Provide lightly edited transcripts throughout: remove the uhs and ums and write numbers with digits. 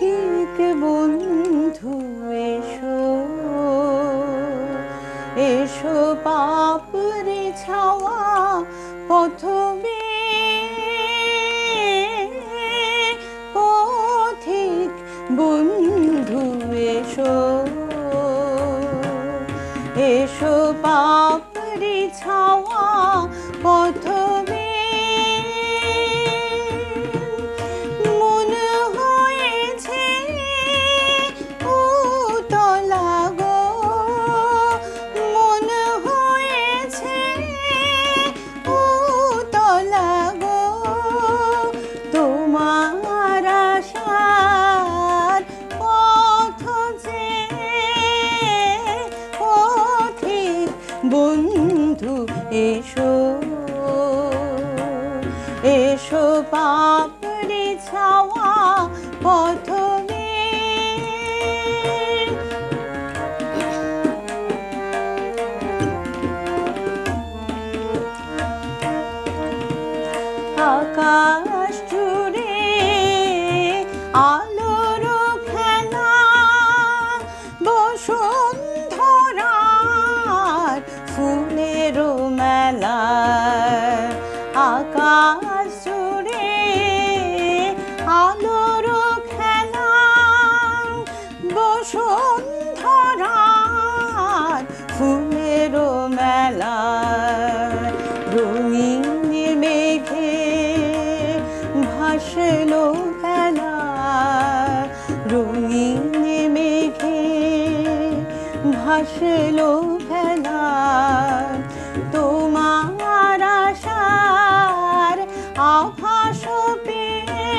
পথিক বন্ধু এসো, এসো পাপড়ি ছাওয়া পথবে, পথিক বন্ধু এসো, এসো পাপড়ি ছাওয়া পথবে। মন হয়েছে উতলা গো, মন হয়েছে উতলা গো, তোমার আশার পথ যে পথিক বন্ধু এসো, এসো পাপড়ি ছাওয়া পথবে। আকাশ জুড়ে আলোর খেলা, বসুন্ধরার ফুলের মেলা। আকাশ জুড়ে আলোর খেলা, বসুন্ধরার ফুলের মেলা। রঙিন মেঘে ভাসলো ভেলা, রঙিন মেঘে ভাসলো ভেলা, তোমার আশার আভাস পেয়ে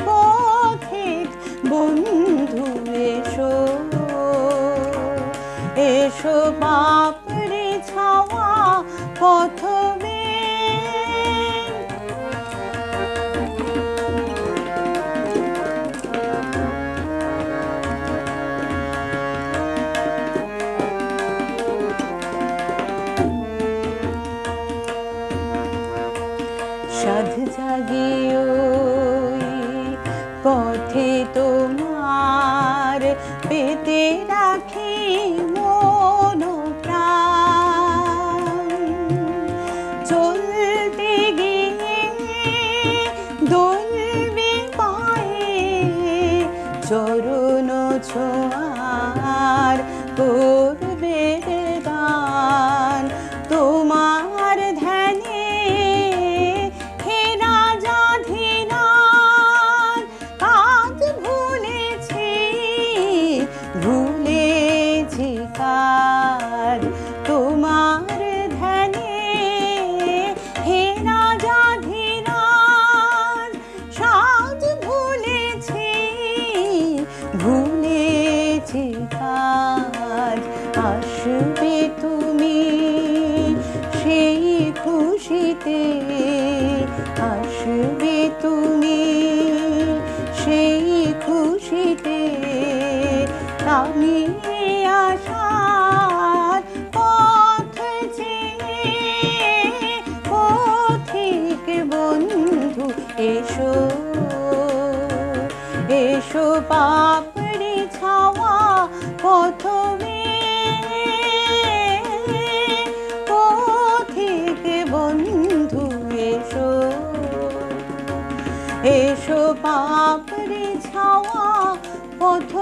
পথিক বন্ধু এসো, এসো পাপড়ি ছাওয়া পথবে। সাধ জাগিয়ে পথে তোমার পেতে রাখি মন প্রাণ। চলতে গিয়ে দোলবে পায়ে চরণ ছোঁয়ার করবে গান। তোমার ধ্যানে হে রাজা ধীরান, কাজ ভুলেছি ভুলেছি কাজ। তোমার ধ্যানে হে রাজা ধীরান, সাজ ভুলেছি ভুলেছি কাজ। আসবে তুমি সেই খুশিতে, আসবে তুমি সেই খুশিতে। আমি আশার পথ চেয়ে পথিক বন্ধু এসো, এসো পাপড়ি ছাওয়া পথবে। পথিক বন্ধু এসো, এসো পাপড়ি ছাওয়া পথ।